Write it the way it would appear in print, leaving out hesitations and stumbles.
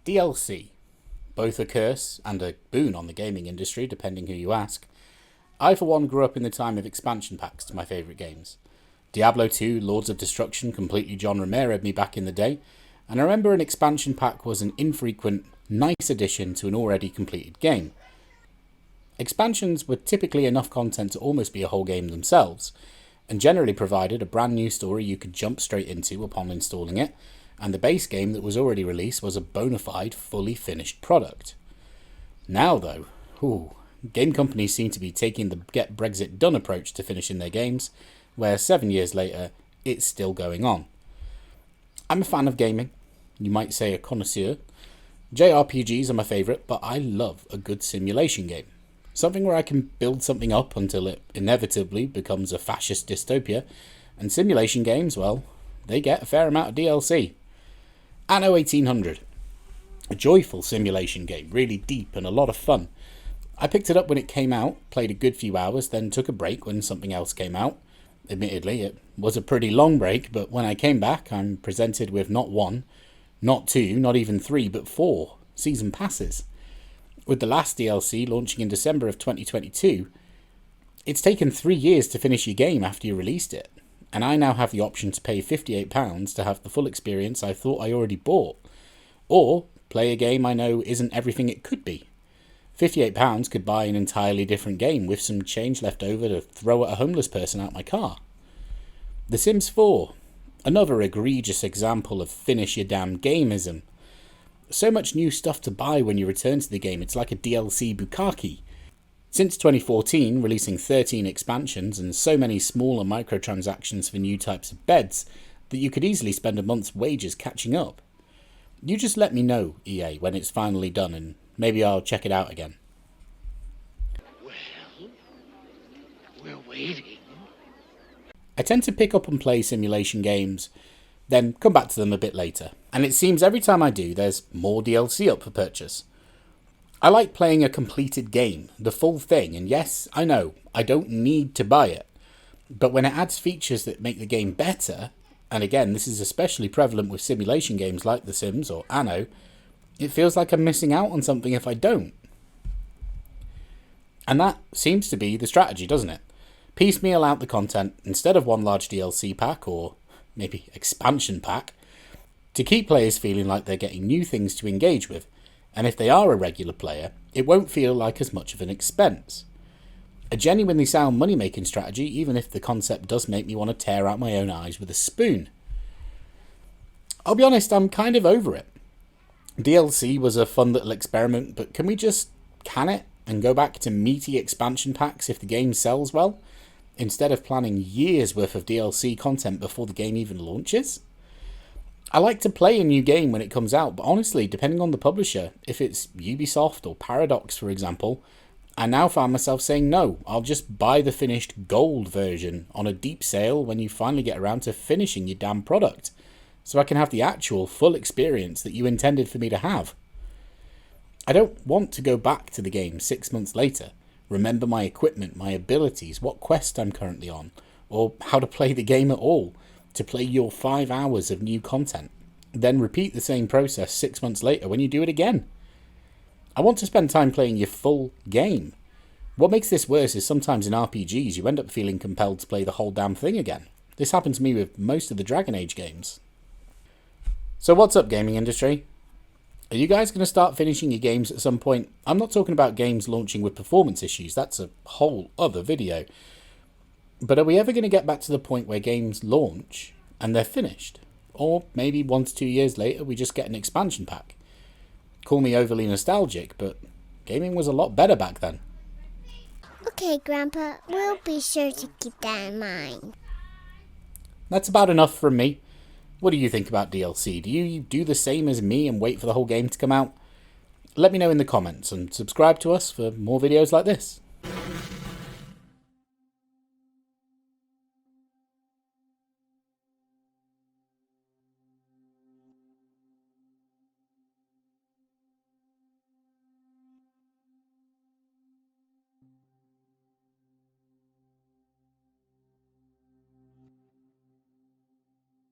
DLC. Both a curse and a boon on the gaming industry, depending who you ask. I, for one, grew up in the time of expansion packs to my favourite games. Diablo 2, Lords of Destruction completely John Romero'd me back in the day, and I remember an expansion pack was an infrequent, nice addition to an already completed game. Expansions were typically enough content to almost be a whole game themselves, and generally provided a brand new story you could jump straight into upon installing it, and the base game that was already released was a bona fide, fully finished product. Now though, game companies seem to be taking the get Brexit done approach to finishing their games, where 7 years later, it's still going on. I'm a fan of gaming, you might say a connoisseur. JRPGs are my favourite, but I love a good simulation game. Something where I can build something up until it inevitably becomes a fascist dystopia, and simulation games, well, they get a fair amount of DLC. Anno 1800. A joyful simulation game, really deep and a lot of fun. I picked it up when it came out, played a good few hours, then took a break when something else came out. Admittedly, it was a pretty long break, but when I came back, I'm presented with not one, not two, not even three, but 4 season passes. With the last DLC launching in December of 2022, it's taken 3 years to finish your game after you released it, and I now have the option to pay £58 to have the full experience I thought I already bought, or play a game I know isn't everything it could be. £58 could buy an entirely different game with some change left over to throw at a homeless person out my car. The Sims 4, another egregious example of finish your damn gameism. So much new stuff to buy when you return to the game, it's like a DLC bukkake. Since 2014, releasing 13 expansions and so many smaller microtransactions for new types of beds that you could easily spend a month's wages catching up. You just let me know, EA, when it's finally done, and maybe I'll check it out again. Well, we're waiting. I tend to pick up and play simulation games, then come back to them a bit later. And it seems every time I do, there's more DLC up for purchase. I like playing a completed game, the full thing, and yes, I know, I don't need to buy it. But when it adds features that make the game better, and again, this is especially prevalent with simulation games like The Sims or Anno, it feels like I'm missing out on something if I don't. And that seems to be the strategy, doesn't it? Piecemeal out the content instead of one large DLC pack, or maybe expansion pack, to keep players feeling like they're getting new things to engage with, and if they are a regular player, it won't feel like as much of an expense. A genuinely sound money-making strategy, even if the concept does make me want to tear out my own eyes with a spoon. I'll be honest, I'm kind of over it. DLC was a fun little experiment, but can we just can it and go back to meaty expansion packs if the game sells well, instead of planning years worth of DLC content before the game even launches? I like to play a new game when it comes out, but honestly, depending on the publisher, if it's Ubisoft or Paradox for example, I now find myself saying no, I'll just buy the finished gold version on a deep sale when you finally get around to finishing your damn product, so I can have the actual full experience that you intended for me to have. I don't want to go back to the game 6 months later, remember my equipment, my abilities, what quest I'm currently on, or how to play the game at all, to play your 5 hours of new content, then repeat the same process 6 months later when you do it again. I want to spend time playing your full game. What makes this worse is sometimes in RPGs you end up feeling compelled to play the whole damn thing again. This happened to me with most of the Dragon Age games. So what's up, gaming industry? Are you guys going to start finishing your games at some point? I'm not talking about games launching with performance issues, that's a whole other video. But are we ever going to get back to the point where games launch and they're finished? Or maybe 1 to 2 years later we just get an expansion pack? Call me overly nostalgic, but gaming was a lot better back then. Okay, Grandpa, we'll be sure to keep that in mind. That's about enough from me. What do you think about DLC? Do you do the same as me and wait for the whole game to come out? Let me know in the comments and subscribe to us for more videos like this.